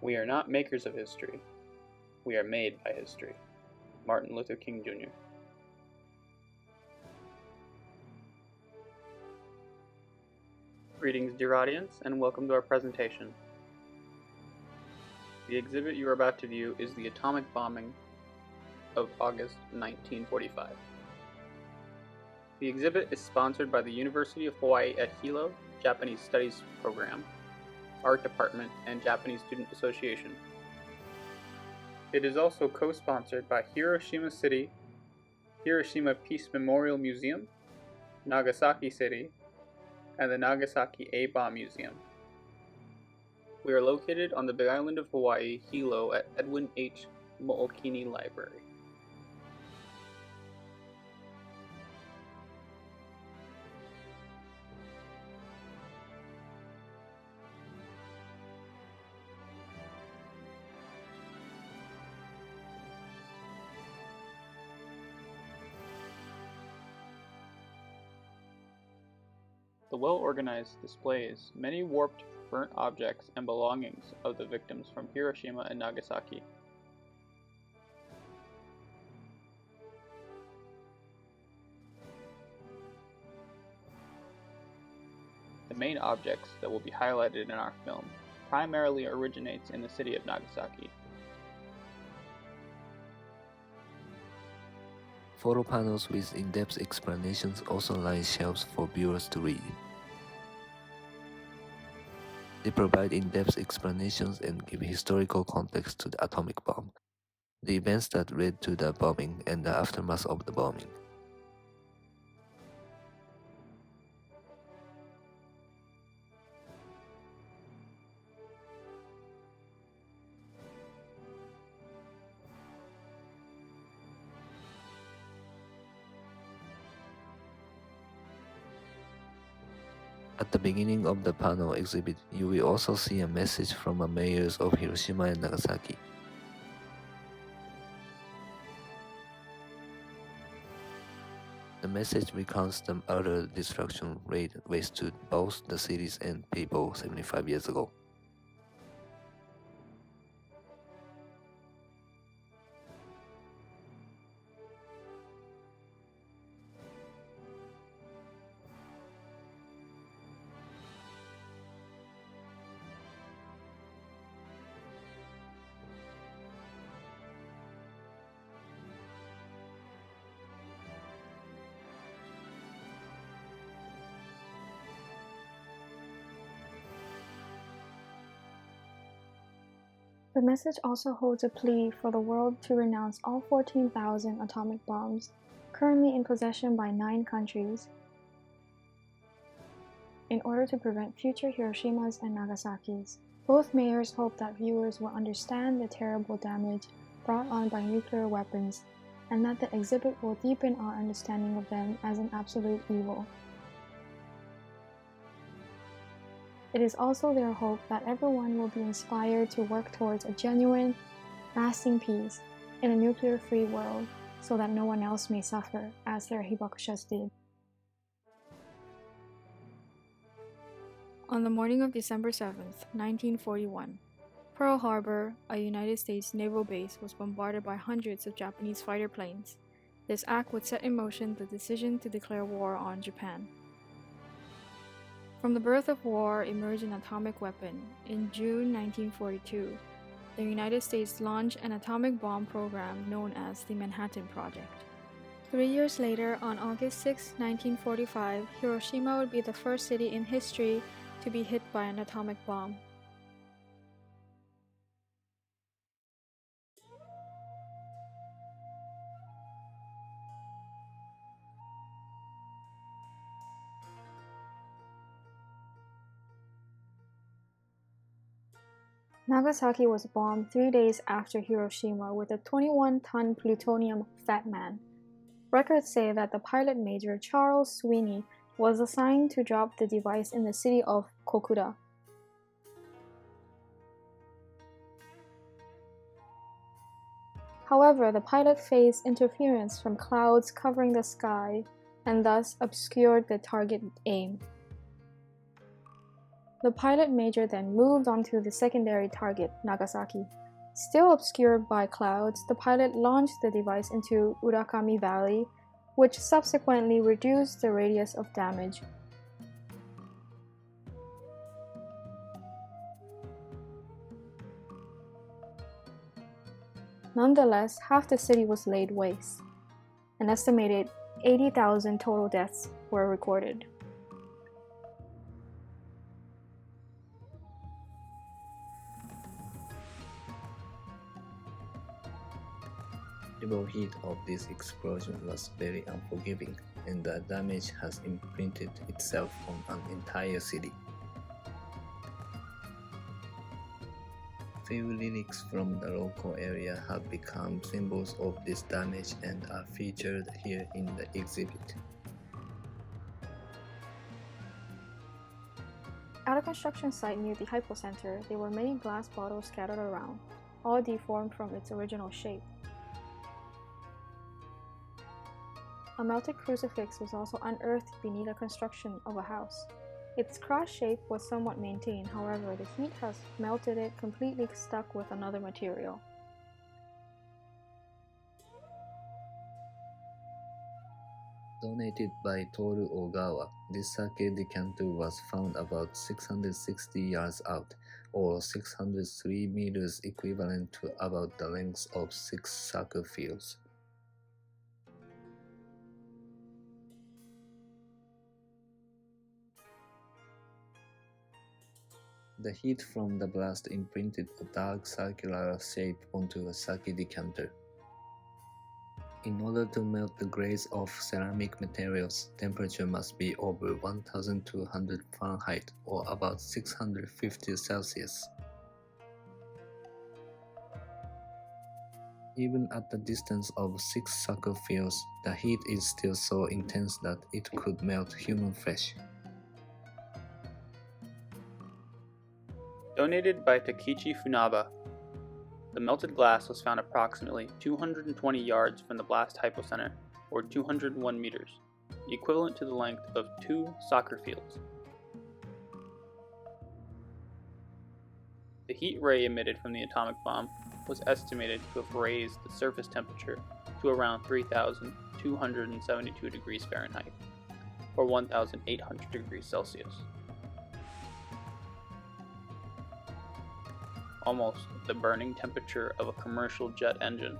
We are not makers of history. We are made by history. Martin Luther King Jr. Greetings, dear audience, and welcome to our presentation. The exhibit you are about to view is the atomic bombing of August 1945. The exhibit is sponsored by the University of Hawaii at Hilo Japanese Studies Program, Art Department, and Japanese Student Association. It is also co-sponsored by Hiroshima City, Hiroshima Peace Memorial Museum, Nagasaki City, and the Nagasaki A-Bomb Museum. We are located on the Big Island of Hawaii, Hilo, at Edwin H. Mo'okini Library. The well-organized displays many warped, burnt objects and belongings of the victims from Hiroshima and Nagasaki. The main objects that will be highlighted in our film primarily originates in the city of Nagasaki. Photo panels with in-depth explanations also line shelves for viewers to read. They provide in-depth explanations and give historical context to the atomic bomb, the events that led to the bombing, and the aftermath of the bombing. At the beginning of the panel exhibit, you will also see a message from the mayors of Hiroshima and Nagasaki. The message recounts the utter destruction laid waste to both the cities and people 75 years ago. The message also holds a plea for the world to renounce all 14,000 atomic bombs currently in possession by 9 countries in order to prevent future Hiroshimas and Nagasakis. Both mayors hope that viewers will understand the terrible damage brought on by nuclear weapons and that the exhibit will deepen our understanding of them as an absolute evil. It is also their hope that everyone will be inspired to work towards a genuine, lasting peace in a nuclear-free world so that no one else may suffer as their hibakushas did. On the morning of December 7th, 1941, Pearl Harbor, a United States naval base, was bombarded by hundreds of Japanese fighter planes. This act would set in motion the decision to declare war on Japan. From the birth of war emerged an atomic weapon. In June 1942, the United States launched an atomic bomb program known as the Manhattan Project. 3 years later, on August 6, 1945, Hiroshima would be the first city in history to be hit by an atomic bomb. Nagasaki was bombed 3 days after Hiroshima with a 21-ton plutonium Fat Man. Records say that the pilot major Charles Sweeney was assigned to drop the device in the city of Kokuda. However, the pilot faced interference from clouds covering the sky and thus obscured the target aim. The pilot major then moved on to the secondary target, Nagasaki. Still obscured by clouds, the pilot launched the device into Urakami Valley, which subsequently reduced the radius of damage. Nonetheless, half the city was laid waste. An estimated 80,000 total deaths were recorded. The raw heat of this explosion was very unforgiving, and the damage has imprinted itself on an entire city. Few lyrics from the local area have become symbols of this damage and are featured here in the exhibit. At a construction site near the hypocenter, there were many glass bottles scattered around, all deformed from its original shape. A melted crucifix was also unearthed beneath the construction of a house. Its cross shape was somewhat maintained, however, the heat has melted it completely stuck with another material. Donated by Toru Ogawa, this sake decanter was found about 660 yards out, or 603 meters, equivalent to about the length of 6 soccer fields. The heat from the blast imprinted a dark circular shape onto a sake decanter. In order to melt the grains of ceramic materials, temperature must be over 1200 Fahrenheit or about 650 Celsius. Even at the distance of 6 soccer fields, the heat is still so intense that it could melt human flesh. Donated by Takichi Funaba. The melted glass was found approximately 220 yards from the blast hypocenter, or 201 meters, equivalent to the length of 2 soccer fields. The heat ray emitted from the atomic bomb was estimated to have raised the surface temperature to around 3,272 degrees Fahrenheit, or 1,800 degrees Celsius. Almost the burning temperature of a commercial jet engine